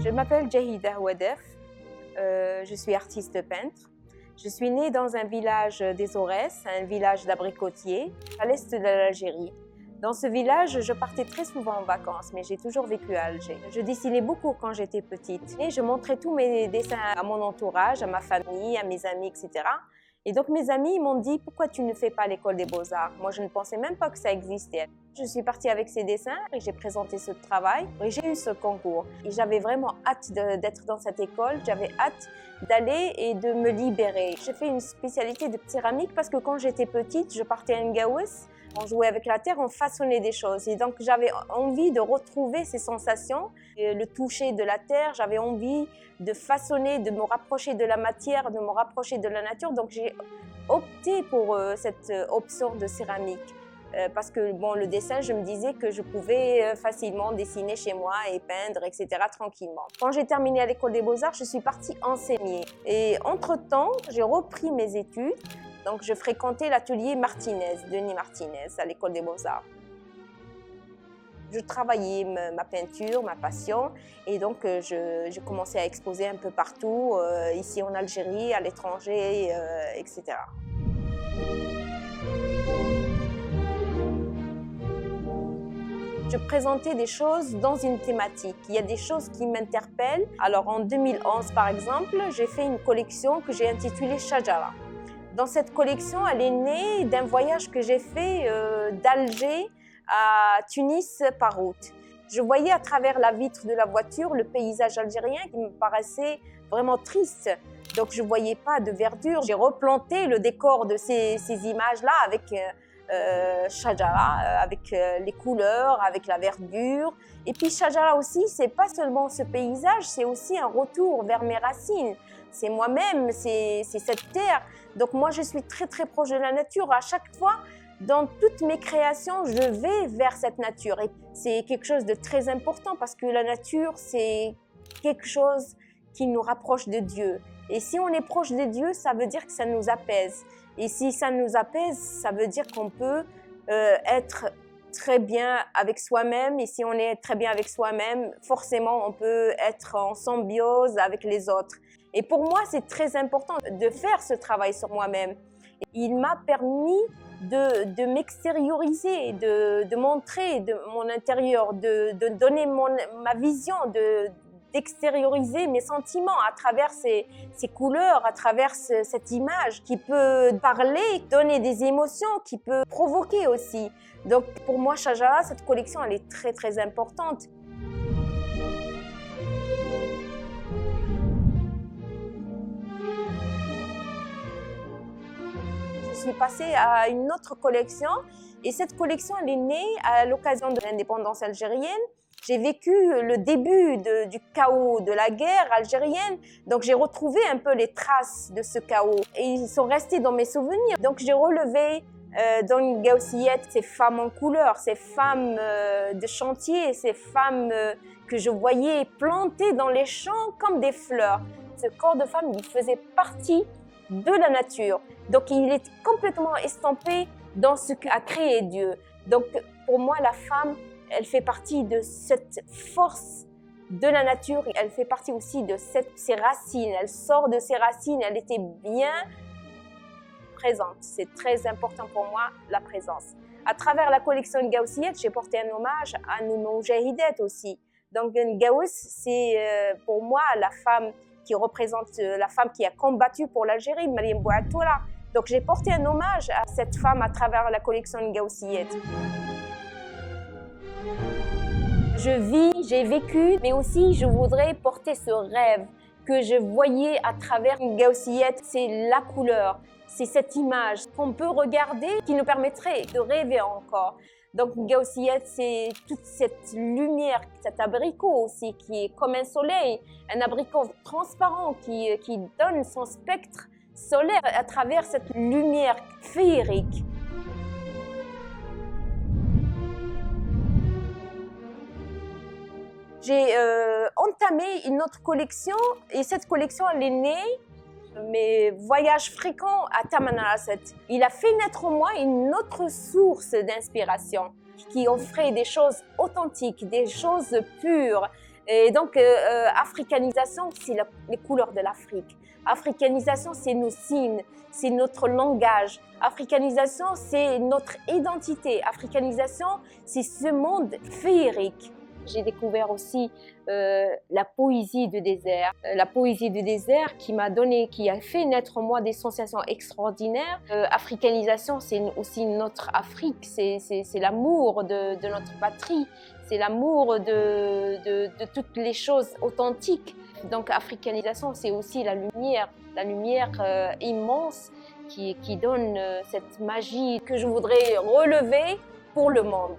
Je m'appelle Jahida Ouadef, je suis artiste peintre. Je suis née dans un village des Aurès, un village d'abricotiers, à l'est de l'Algérie. Dans ce village, je partais très souvent en vacances, mais j'ai toujours vécu à Alger. Je dessinais beaucoup quand j'étais petite et je montrais tous mes dessins à mon entourage, à ma famille, à mes amis, etc. Et donc mes amis m'ont dit « Pourquoi tu ne fais pas l'école des beaux-arts » Moi, je ne pensais même pas que ça existait. Je suis partie avec ces dessins et j'ai présenté ce travail et j'ai eu ce concours. Et j'avais vraiment hâte d'être dans cette école, j'avais hâte d'aller et de me libérer. J'ai fait une spécialité de céramique parce que quand j'étais petite, je partais à Ngaous. On jouait avec la terre, on façonnait des choses. Et donc, j'avais envie de retrouver ces sensations, le toucher de la terre. J'avais envie de façonner, de me rapprocher de la matière, de me rapprocher de la nature. Donc, j'ai opté pour cette option de céramique. Parce que bon, le dessin, je me disais que je pouvais facilement dessiner chez moi et peindre, etc. tranquillement. Quand j'ai terminé à l'école des beaux-arts, je suis partie enseigner. Et entre-temps, j'ai repris mes études. Donc, je fréquentais l'atelier Martinez, Denis Martinez, à l'école des beaux-arts. Je travaillais ma peinture, ma passion, et donc je commençais à exposer un peu partout, ici en Algérie, à l'étranger, etc. Je présentais des choses dans une thématique. Il y a des choses qui m'interpellent. Alors, en 2011, par exemple, j'ai fait une collection que j'ai intitulée Shajara. Dans cette collection, elle est née d'un voyage que j'ai fait d'Alger à Tunis par route. Je voyais à travers la vitre de la voiture le paysage algérien qui me paraissait vraiment triste. Donc je ne voyais pas de verdure. J'ai replanté le décor de ces images-là avec Shajara, avec les couleurs, avec la verdure. Et puis Shajara aussi, ce n'est pas seulement ce paysage, c'est aussi un retour vers mes racines. C'est moi-même, c'est cette terre. Donc moi, je suis très très proche de la nature. À chaque fois, dans toutes mes créations, je vais vers cette nature. Et c'est quelque chose de très important parce que la nature, c'est quelque chose qui nous rapproche de Dieu. Et si on est proche de Dieu, ça veut dire que ça nous apaise. Et si ça nous apaise, ça veut dire qu'on peut être très bien avec soi-même. Et si on est très bien avec soi-même, forcément, on peut être en symbiose avec les autres. Et pour moi, c'est très important de faire ce travail sur moi-même. Il m'a permis de m'extérioriser, de montrer de mon intérieur, de donner ma vision, d'extérioriser mes sentiments à travers ces couleurs, à travers cette image qui peut parler, donner des émotions, qui peut provoquer aussi. Donc pour moi, Shajara, cette collection, elle est très très importante. Je suis passée à une autre collection et cette collection elle est née à l'occasion de l'indépendance algérienne. J'ai vécu le début du chaos de la guerre algérienne, donc j'ai retrouvé un peu les traces de ce chaos et ils sont restés dans mes souvenirs. Donc j'ai relevé dans une gaussillette ces femmes en couleur, ces femmes de chantier, ces femmes que je voyais plantées dans les champs comme des fleurs. Ce corps de femme, il faisait partie de la nature. Donc, il est complètement estampé dans ce qu'a créé Dieu. Donc, pour moi, la femme, elle fait partie de cette force de la nature. Elle fait partie aussi de ses racines. Elle sort de ses racines. Elle était bien présente. C'est très important pour moi, la présence. À travers la collection Gaussiyet, j'ai porté un hommage à nos moudjahidettes aussi. Donc, Ngaous, c'est pour moi la femme qui représente la femme qui a combattu pour l'Algérie, Mariam Bouatoula. Donc j'ai porté un hommage à cette femme à travers la collection Gaussiyet. Je vis, j'ai vécu, mais aussi je voudrais porter ce rêve que je voyais à travers Gaussiyet, c'est la couleur, c'est cette image qu'on peut regarder qui nous permettrait de rêver encore. Donc Gaussiyet, c'est toute cette lumière, cet abricot aussi qui est comme un soleil, un abricot transparent qui donne son spectre solaire à travers cette lumière féerique. J'ai entamé une autre collection et cette collection elle est née mes voyages fréquents à Tamanrasset. Il a fait naître en moi une autre source d'inspiration qui offrait des choses authentiques, des choses pures, Et donc, africanisation, c'est les couleurs de l'Afrique. Africanisation, c'est nos signes, c'est notre langage. Africanisation, c'est notre identité. Africanisation, c'est ce monde féerique. J'ai découvert aussi la poésie du désert. La poésie du désert qui m'a donné, qui a fait naître en moi des sensations extraordinaires. Africanisation, c'est aussi notre Afrique, c'est l'amour de notre patrie, c'est l'amour de toutes les choses authentiques. Donc, africanisation, c'est aussi la lumière immense qui donne cette magie que je voudrais relever pour le monde.